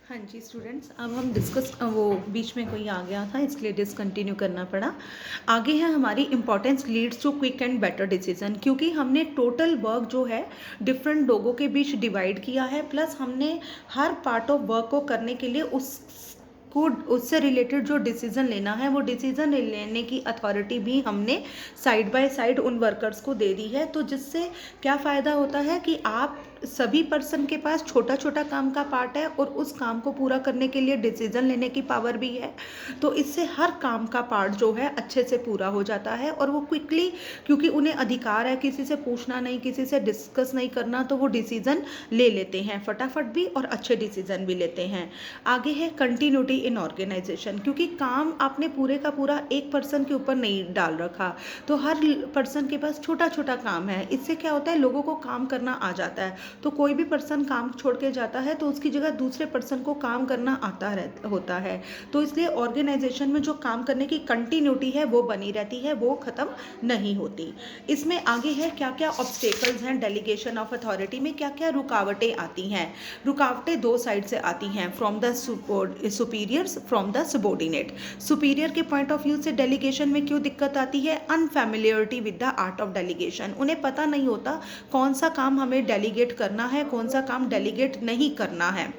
हाँ जी स्टूडेंट्स, अब हम डिस्कस वो बीच में कोई आ गया था इसलिए डिसकंटिन्यू करना पड़ा। आगे है हमारी importance leads to quick and better decision, क्योंकि हमने टोटल वर्क जो है डिफरेंट लोगों के बीच डिवाइड किया है, प्लस हमने हर पार्ट ऑफ वर्क को करने के लिए उससे रिलेटेड जो डिसीजन लेना है वो डिसीजन लेने की अथॉरिटी भी हमने साइड बाय साइड उन वर्कर्स को दे दी है। तो जिससे क्या फ़ायदा होता है कि आप सभी पर्सन के पास छोटा छोटा काम का पार्ट है और उस काम को पूरा करने के लिए डिसीजन लेने की पावर भी है। तो इससे हर काम का पार्ट जो है अच्छे से पूरा हो जाता है और वो क्विकली, क्योंकि उन्हें अधिकार है किसी से पूछना नहीं, किसी से डिस्कस नहीं करना, तो वो डिसीजन ले लेते हैं फटाफट भी और अच्छे डिसीजन भी लेते हैं। आगे है कंटिन्यूटी इन ऑर्गेनाइजेशन, क्योंकि काम आपने पूरे का पूरा एक पर्सन के ऊपर नहीं डाल रखा, तो हर पर्सन के पास छोटा छोटा काम है। इससे क्या होता है, लोगों को काम करना आ जाता है। तो कोई भी पर्सन काम छोड़ के जाता है तो उसकी जगह दूसरे पर्सन को काम करना होता है। तो इसलिए ऑर्गेनाइजेशन में जो काम करने की कंटिन्यूटी है वो बनी रहती है, वो ख़त्म नहीं होती। इसमें आगे है क्या क्या ऑब्स्टेकल्स हैं डेलीगेशन ऑफ अथॉरिटी में, क्या क्या रुकावटें आती हैं। रुकावटें दो साइड से आती हैं, from the superiors, from the subordinate. Superior के पॉइंट ऑफ व्यू से डेलीगेशन में क्यों दिक्कत आती है, unfamiliarity with the art of delegation. उन्हें पता नहीं होता कौन सा काम हमें डेलीगेट करना है, कौन सा काम डेलीगेट नहीं करना है।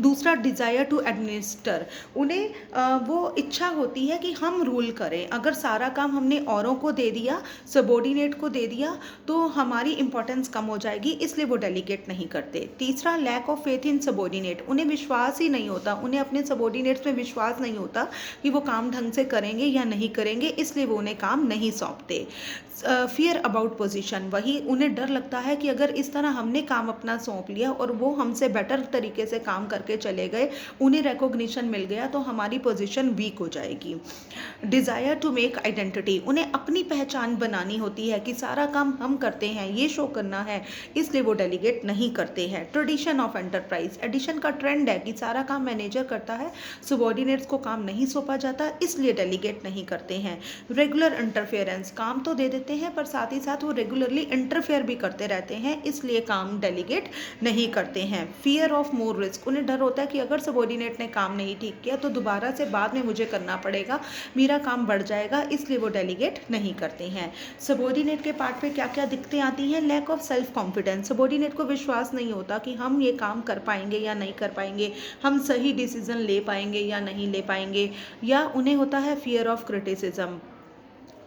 दूसरा डिज़ायर टू एडमिनिस्टर, उन्हें वो इच्छा होती है कि हम रूल करें। अगर सारा काम हमने औरों को दे दिया, सबॉर्डिनेट को दे दिया, तो हमारी इंपॉर्टेंस कम हो जाएगी, इसलिए वो डेलीगेट नहीं करते। तीसरा lack of faith in subordinate, उन्हें विश्वास ही नहीं होता, उन्हें अपने सबॉर्डिनेट्स में विश्वास नहीं होता कि वो काम ढंग से करेंगे या नहीं करेंगे, इसलिए वो उन्हें काम नहीं सौंपते। फियर अबाउट पोजीशन, वही उन्हें डर लगता है कि अगर इस तरह हमने काम अपना सौंप लिया और वो हमसे बेटर तरीके से काम करके चले गए, उन्हें रिकॉग्निशन मिल गया, तो हमारी पोजीशन वीक हो जाएगी। डिज़ायर टू मेक आइडेंटिटी, उन्हें अपनी पहचान बनानी होती है कि सारा काम हम करते हैं, ये शो करना है, इसलिए वो डेलीगेट नहीं करते हैं। ट्रेडिशन ऑफ एंटरप्राइज, एडिशन का ट्रेंड है कि सारा काम मैनेजर करता है, सबॉर्डिनेट्स को काम नहीं सौंपा जाता, इसलिए डेलीगेट नहीं करते हैं। रेगुलर इंटरफेरेंस, काम तो दे देते हैं पर साथ ही साथ वो रेगुलरली इंटरफेयर भी करते रहते हैं, इसलिए काम डेलीगेट नहीं करते हैं। फियर ऑफ मोर रिस्क, उन्हें डर होता है कि अगर सबॉर्डिनेट ने काम नहीं ठीक किया तो दोबारा से बाद में मुझे करना पड़ेगा, मेरा काम बढ़ जाएगा, इसलिए वो डेलीगेट नहीं करते हैं। सबॉर्डिनेट के पार्ट पे क्या क्या दिक्कतें आती हैं, lack of self confidence, subordinate को विश्वास नहीं होता कि हम ये काम कर पाएंगे या नहीं कर पाएंगे, हम सही डिसीजन ले पाएंगे या नहीं ले पाएंगे। या उन्हें होता है फियर ऑफ क्रिटिसिज्म,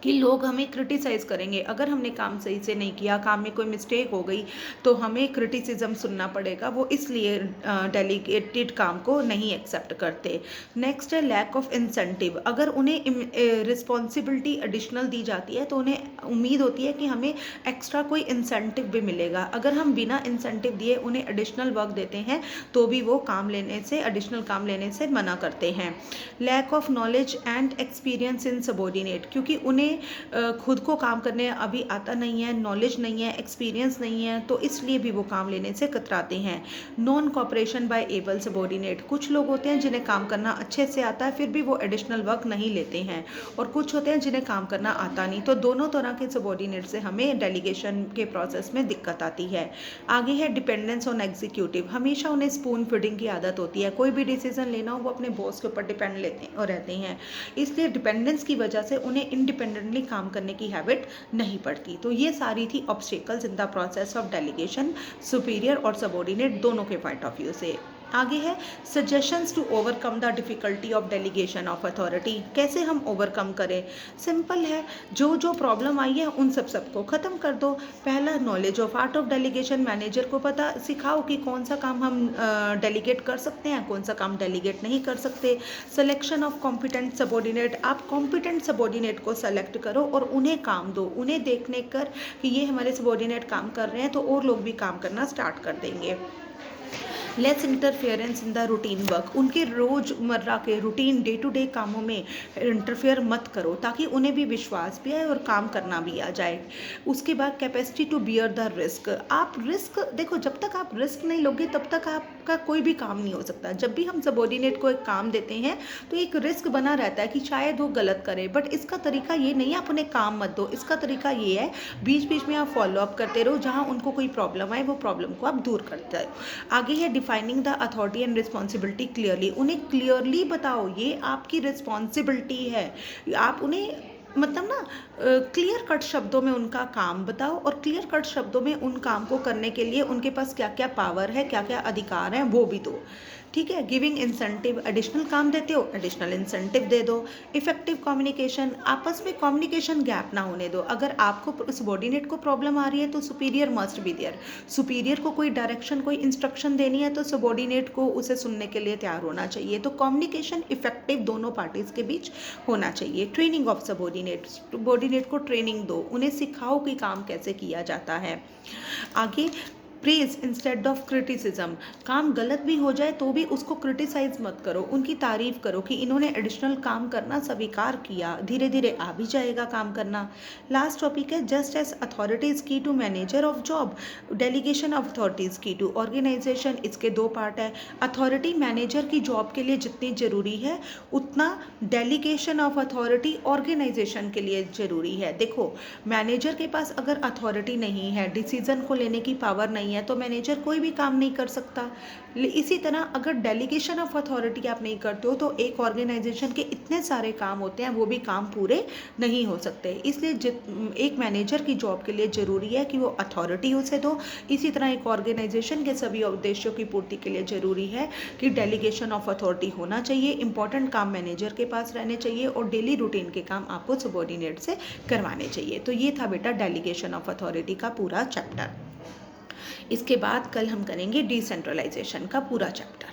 कि लोग हमें क्रिटिसाइज़ करेंगे, अगर हमने काम सही से नहीं किया, काम में कोई मिस्टेक हो गई तो हमें क्रिटिसिज्म सुनना पड़ेगा, वो इसलिए डेलीगेटेड काम को नहीं एक्सेप्ट करते। नेक्स्ट है लैक ऑफ इंसेंटिव, अगर उन्हें रिस्पॉन्सिबिलिटी एडिशनल दी जाती है तो उन्हें उम्मीद होती है कि हमें एक्स्ट्रा कोई इंसेंटिव भी मिलेगा। अगर हम बिना इंसेंटिव दिए उन्हें एडिशनल वर्क देते हैं तो भी वो काम लेने से, एडिशनल काम लेने से मना करते हैं। Lack of knowledge and experience in subordinate, क्योंकि उन्हें खुद को काम करने अभी आता नहीं है, नॉलेज नहीं है, एक्सपीरियंस नहीं है, तो इसलिए भी वो काम लेने से कतराते हैं। Non cooperation by able subordinate, कुछ लोग होते हैं जिन्हें काम करना अच्छे से आता है फिर भी वो एडिशनल वर्क नहीं लेते हैं, और कुछ होते हैं जिन्हें काम करना आता नहीं, तो दोनों तरह के सबॉर्डिनेट से हमें डेलीगेशन के प्रोसेस में दिक्कत आती है। आगे है डिपेंडेंस ऑन एग्जीक्यूटिव, हमेशा उन्हें स्पून फीडिंग की आदत होती है, कोई भी डिसीजन लेना हो वो अपने बॉस के ऊपर डिपेंड लेते और रहते हैं, इसलिए डिपेंडेंस की वजह से उन्हें इंडिपेंडेंटली काम करने की हैबिट नहीं पड़ती। तो ये सारी थी obstacles in the process of delegation, superior और सबॉर्डिनेट दोनों के पॉइंट ऑफ व्यू से। आगे है suggestions to overcome the difficulty of delegation of authority, कैसे हम ओवरकम करें। सिंपल है, जो जो प्रॉब्लम आई है उन सबको ख़त्म कर दो। पहला, knowledge of art of delegation, manager को पता सिखाओ कि कौन सा काम हम डेलीगेट कर सकते हैं, कौन सा काम डेलीगेट नहीं कर सकते। सिलेक्शन ऑफ कॉम्पिटेंट सबॉर्डिनेट, आप कॉम्पिटेंट सबॉर्डिनेट को सेलेक्ट करो और उन्हें काम दो, उन्हें देखने कर कि ये हमारे सबॉर्डिनेट काम कर रहे हैं तो और लोग भी काम करना स्टार्ट कर देंगे। Less interference in the routine work, उनके रोज़मर्रा के रूटीन डे टू डे कामों में इंटरफेयर मत करो ताकि उन्हें भी विश्वास भी आए और काम करना भी आ जाए। उसके बाद capacity to bear the risk, आप रिस्क देखो, जब तक आप रिस्क नहीं लोगे तब तक आप का कोई भी काम नहीं हो सकता। जब भी हम सबॉर्डिनेट को एक काम देते हैं तो एक रिस्क बना रहता है कि शायद वो गलत करे, बट इसका तरीका ये नहीं है आप उन्हें काम मत दो। इसका तरीका ये है बीच बीच में आप फॉलो अप करते रहो, जहाँ उनको कोई प्रॉब्लम आए वो प्रॉब्लम को आप दूर करते हो। आगे है defining the authority and responsibility clearly. उन्हें क्लियरली बताओ ये आपकी रिस्पॉन्सिबिलिटी है। आप उन्हें मतलब ना क्लियर कट शब्दों में उनका काम बताओ, और क्लियर कट शब्दों में उन काम को करने के लिए उनके पास क्या क्या पावर है, क्या क्या अधिकार हैं, वो भी दो। ठीक है, गिविंग इंसेंटिव, एडिशनल काम देते हो एडिशनल इंसेंटिव दे दो। इफेक्टिव कम्युनिकेशन, आपस में कम्युनिकेशन गैप ना होने दो। अगर आपको सबॉर्डिनेट को प्रॉब्लम आ रही है तो superior must be there. Superior को कोई डायरेक्शन कोई इंस्ट्रक्शन देनी है तो सबॉर्डिनेट को उसे सुनने के लिए तैयार होना चाहिए। तो कम्युनिकेशन इफेक्टिव दोनों पार्टीज के बीच होना चाहिए। ट्रेनिंग ऑफ सबॉर्डिनेट को ट्रेनिंग दो, उन्हें सिखाओ कि काम कैसे किया जाता है। आगे प्रेज इंस्टेड ऑफ क्रिटिसिज्म, काम गलत भी हो जाए तो भी उसको क्रिटिसाइज मत करो, उनकी तारीफ करो कि इन्होंने एडिशनल काम करना स्वीकार किया, धीरे धीरे आ भी जाएगा काम करना। लास्ट टॉपिक है just as authorities key to manager of job, delegation of authorities key to organisation. इसके दो पार्ट है। अथॉरिटी मैनेजर की जॉब के लिए जितनी जरूरी है उतना डेलीगेशन ऑफ अथॉरिटी ऑर्गेनाइजेशन के लिए जरूरी है। देखो, मैनेजर के पास अगर अथॉरिटी नहीं है, डिसीजन को लेने की पावर नहीं है, तो मैनेजर कोई भी काम नहीं कर सकता। इसी तरह अगर डेलीगेशन ऑफ अथॉरिटी आप नहीं करते हो तो एक ऑर्गेनाइजेशन के इतने सारे काम होते हैं वो भी काम पूरे नहीं हो सकते। इसलिए एक मैनेजर की जॉब के लिए ज़रूरी है कि वो अथॉरिटी उसे दो। इसी तरह एक ऑर्गेनाइजेशन के सभी उद्देश्यों की पूर्ति के लिए ज़रूरी है कि डेलीगेशन ऑफ अथॉरिटी होना चाहिए, इंपॉर्टेंट काम मैनेजर के पास रहने चाहिए और डेली रूटीन के काम आपको सबॉर्डिनेट से करवाने चाहिए। तो ये था बेटा डेलीगेशन ऑफ अथॉरिटी का पूरा चैप्टर। इसके बाद कल हम करेंगे डिसेंट्रलाइजेशन का पूरा चैप्टर।